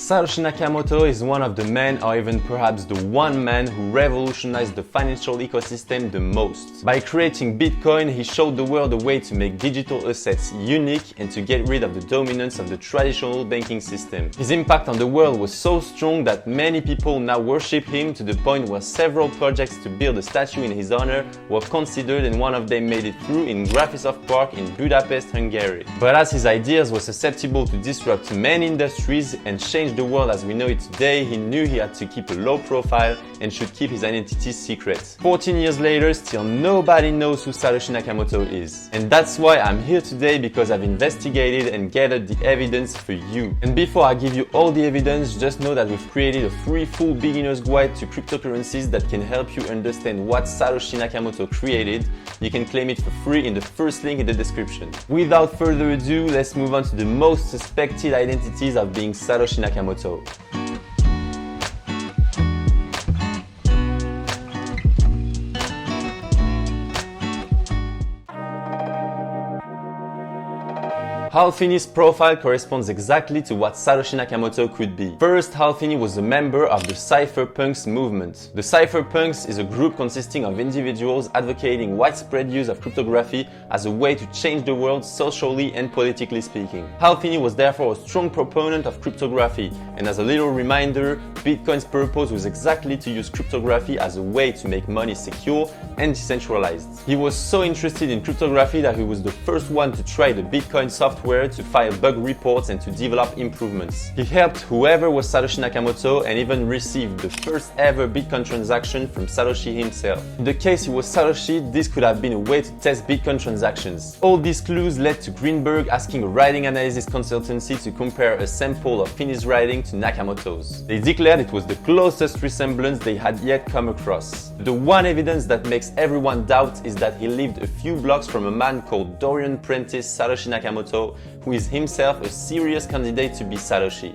Satoshi Nakamoto is one of the men, or even perhaps the one man, who revolutionized the financial ecosystem the most. By creating Bitcoin, he showed the world a way to make digital assets unique and to get rid of the dominance of the traditional banking system. His impact on the world was so strong that many people now worship him, to the point where several projects to build a statue in his honor were considered, and one of them made it through in Grafisov Park in Budapest, Hungary. But as his ideas were susceptible to disrupt many industries and change the world as we know it today, he knew he had to keep a low profile and should keep his identity secret. 14 years later, still nobody knows who Satoshi Nakamoto is. And that's why I'm here today, because I've investigated and gathered the evidence for you. And before I give you all the evidence, just know that we've created a free full beginner's guide to cryptocurrencies that can help you understand what Satoshi Nakamoto created. You can claim it for free in the first link in the description. Without further ado, let's move on to the most suspected identities of being Satoshi Nakamoto. Hal Finney's profile corresponds exactly to what Satoshi Nakamoto could be. First, Hal Finney was a member of the cypherpunks movement. The cypherpunks is a group consisting of individuals advocating widespread use of cryptography as a way to change the world socially and politically speaking. Hal Finney was therefore a strong proponent of cryptography, and as a little reminder, Bitcoin's purpose was exactly to use cryptography as a way to make money secure and decentralized. He was so interested in cryptography that he was the first one to try the Bitcoin software, to file bug reports and to develop improvements. He helped whoever was Satoshi Nakamoto and even received the first ever Bitcoin transaction from Satoshi himself. In the case he was Satoshi, this could have been a way to test Bitcoin transactions. All these clues led to Greenberg asking a writing analysis consultancy to compare a sample of Finney's writing to Nakamoto's. They declared it was the closest resemblance they had yet come across. The one evidence that makes everyone doubt is that he lived a few blocks from a man called Dorian Prentice Satoshi Nakamoto, who is himself a serious candidate to be Satoshi.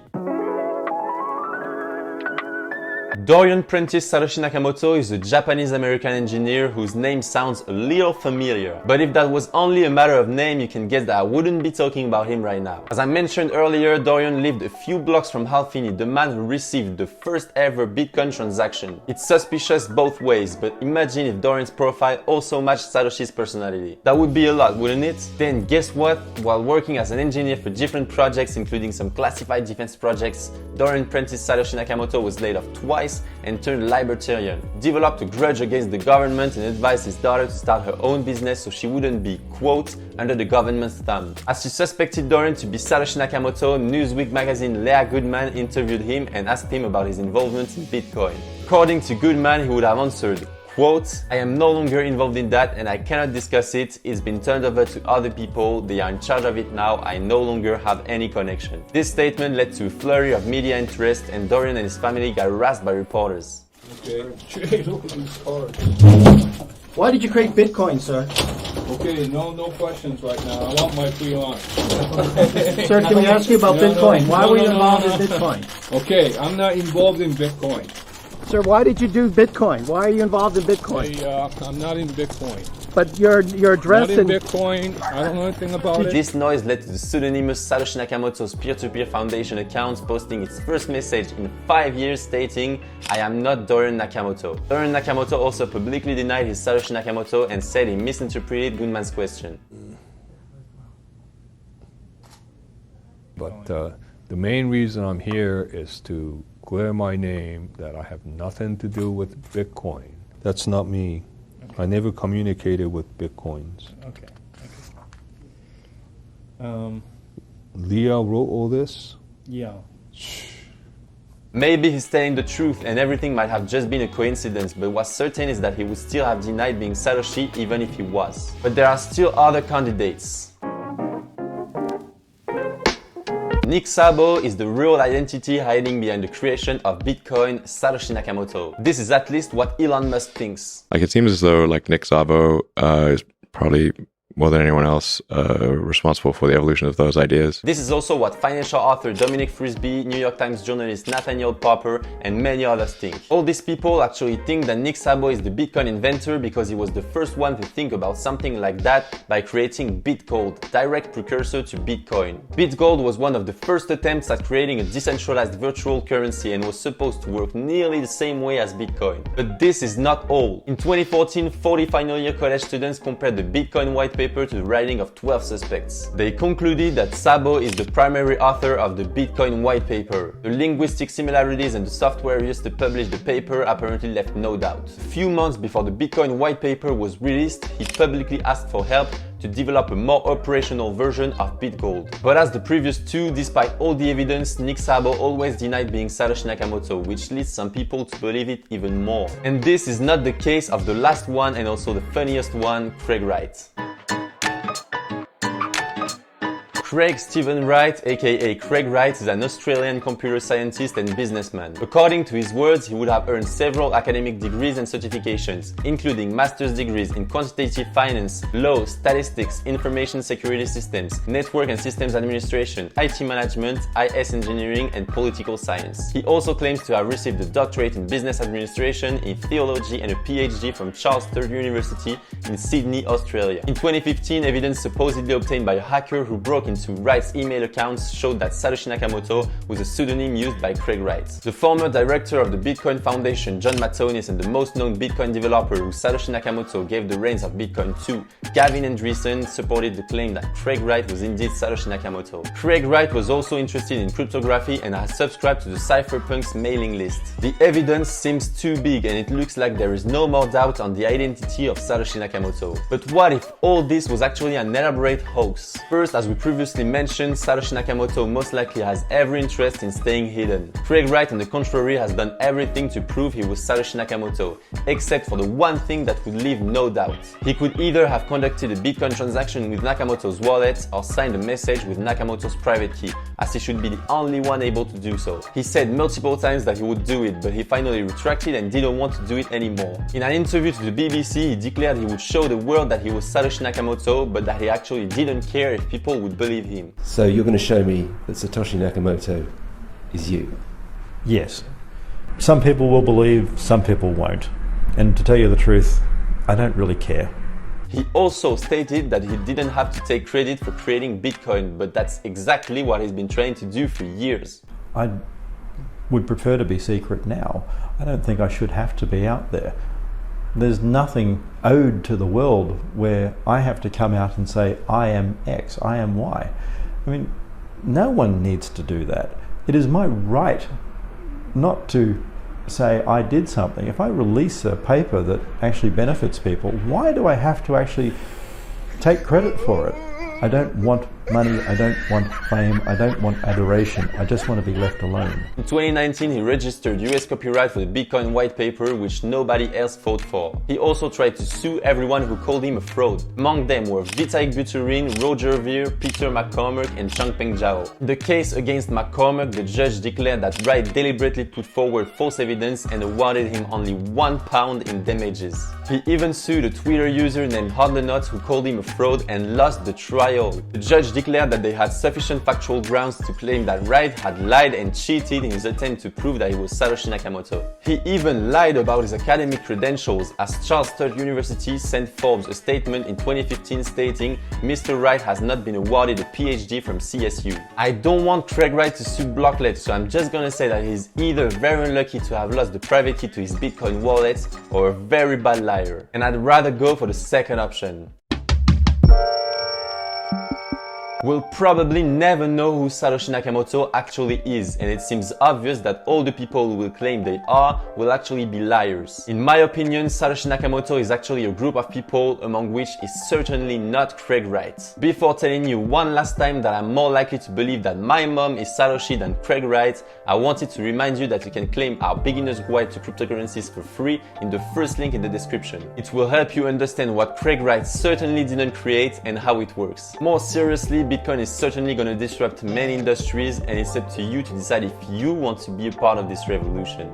Dorian Prentice Satoshi Nakamoto is a Japanese-American engineer whose name sounds a little familiar. But if that was only a matter of name, you can guess that I wouldn't be talking about him right now. As I mentioned earlier, Dorian lived a few blocks from Hal Finney, the man who received the first ever Bitcoin transaction. It's suspicious both ways, but imagine if Dorian's profile also matched Satoshi's personality. That would be a lot, wouldn't it? Then guess what? While working as an engineer for different projects, including some classified defense projects, Dorian Prentice Satoshi Nakamoto was laid off twice and turned libertarian, developed a grudge against the government, and advised his daughter to start her own business so she wouldn't be, quote, under the government's thumb. As she suspected Dorian to be Satoshi Nakamoto, Newsweek magazine Leah Goodman interviewed him and asked him about his involvement in Bitcoin. According to Goodman, he would have answered, quote, "I am no longer involved in that and I cannot discuss it. It's been turned over to other people. They are in charge of it now. I no longer have any connection." This statement led to a flurry of media interest, and Dorian and his family got harassed by reporters. Okay, look at these cards. Why did you create Bitcoin, sir? Okay, no questions right now. I want my free lunch. Sir, can we ask you about Bitcoin? Why were you involved in Bitcoin? Okay, I'm not involved in Bitcoin. Sir, why did you do Bitcoin? Why are you involved in Bitcoin? I'm not in Bitcoin. But you're addressed Not in Bitcoin. I don't know anything about it. This noise led to the pseudonymous Satoshi Nakamoto's peer-to-peer foundation account posting its first message in 5 years stating, "I am not Dorian Nakamoto." Dorian Nakamoto also publicly denied his Satoshi Nakamoto and said he misinterpreted Goodman's question. But the main reason I'm here is to clear my name that I have nothing to do with Bitcoin. That's not me. Okay. I never communicated with Bitcoins. Okay. Leah wrote all this? Yeah. Maybe he's telling the truth and everything might have just been a coincidence, but what's certain is that he would still have denied being Satoshi even if he was. But there are still other candidates. Nick Szabo is the real identity hiding behind the creation of Bitcoin, Satoshi Nakamoto. This is at least what Elon Musk thinks. Like, it seems as though like Nick Szabo is probably more than anyone else, responsible for the evolution of those ideas. This is also what financial author Dominic Frisby, New York Times journalist Nathaniel Popper, and many others think. All these people actually think that Nick Szabo is the Bitcoin inventor because he was the first one to think about something like that by creating BitGold, direct precursor to Bitcoin. BitGold was one of the first attempts at creating a decentralized virtual currency and was supposed to work nearly the same way as Bitcoin. But this is not all. In 2014, 40 final year college students compared the Bitcoin white paper to the writing of 12 suspects. They concluded that Szabo is the primary author of the Bitcoin white paper. The linguistic similarities and the software used to publish the paper apparently left no doubt. A few months before the Bitcoin white paper was released, he publicly asked for help to develop a more operational version of BitGold. But as the previous two, despite all the evidence, Nick Szabo always denied being Satoshi Nakamoto, which leads some people to believe it even more. And this is not the case of the last one and also the funniest one, Craig Wright. Steven Wright, aka Craig Wright, is an Australian computer scientist and businessman. According to his words, he would have earned several academic degrees and certifications, including master's degrees in quantitative finance, law, statistics, information security systems, network and systems administration, IT management, IS engineering, and political science. He also claims to have received a doctorate in business administration, in theology, and a PhD from Charles III University in Sydney, Australia. In 2015, evidence supposedly obtained by a hacker who broke into Wright's email accounts showed that Satoshi Nakamoto was a pseudonym used by Craig Wright. The former director of the Bitcoin Foundation, John Matonis, and the most known Bitcoin developer who Satoshi Nakamoto gave the reins of Bitcoin to, Gavin Andresen, supported the claim that Craig Wright was indeed Satoshi Nakamoto. Craig Wright was also interested in cryptography and has subscribed to the cypherpunks mailing list. The evidence seems too big and it looks like there is no more doubt on the identity of Satoshi Nakamoto. But what if all this was actually an elaborate hoax? First, as we previously mentioned, Satoshi Nakamoto most likely has every interest in staying hidden. Craig Wright, on the contrary, has done everything to prove he was Satoshi Nakamoto, except for the one thing that would leave no doubt. He could either have conducted a Bitcoin transaction with Nakamoto's wallet or signed a message with Nakamoto's private key, as he should be the only one able to do so. He said multiple times that he would do it, but he finally retracted and didn't want to do it anymore. In an interview to the BBC, he declared he would show the world that he was Satoshi Nakamoto, but that he actually didn't care if people would believe him. So you're going to show me that Satoshi Nakamoto is you? Yes. Some people will believe, some people won't. And to tell you the truth, I don't really care. He also stated that he didn't have to take credit for creating Bitcoin, but that's exactly what he's been trying to do for years. I would prefer to be secret now. I don't think I should have to be out there. There's nothing owed to the world where I have to come out and say, I am X, I am Y. I mean, no one needs to do that. It is my right not to say I did something. If I release a paper that actually benefits people, why do I have to actually take credit for it? I don't want money, I don't want fame, I don't want adoration, I just want to be left alone. In 2019, he registered US copyright for the Bitcoin white paper, which nobody else fought for. He also tried to sue everyone who called him a fraud. Among them were Vitalik Buterin, Roger Ver, Peter McCormack, and Changpeng Zhao. In the case against McCormack, the judge declared that Wright deliberately put forward false evidence and awarded him only £1 in damages. He even sued a Twitter user named Hodlenot who called him a fraud and lost the trial. The judge declared that they had sufficient factual grounds to claim that Wright had lied and cheated in his attempt to prove that he was Satoshi Nakamoto. He even lied about his academic credentials, as Charles III University sent Forbes a statement in 2015 stating Mr. Wright has not been awarded a PhD from CSU. I don't want Craig Wright to sue Blocklet, so I'm just gonna say that he's either very unlucky to have lost the private key to his Bitcoin wallet or a very bad liar. And I'd rather go for the second option. We'll probably never know who Satoshi Nakamoto actually is, and it seems obvious that all the people who will claim they are will actually be liars. In my opinion, Satoshi Nakamoto is actually a group of people, among which is certainly not Craig Wright. Before telling you one last time that I'm more likely to believe that my mom is Satoshi than Craig Wright, I wanted to remind you that you can claim our beginner's guide to cryptocurrencies for free in the first link in the description. It will help you understand what Craig Wright certainly didn't create and how it works. More seriously, Bitcoin is certainly going to disrupt many industries, and it's up to you to decide if you want to be a part of this revolution.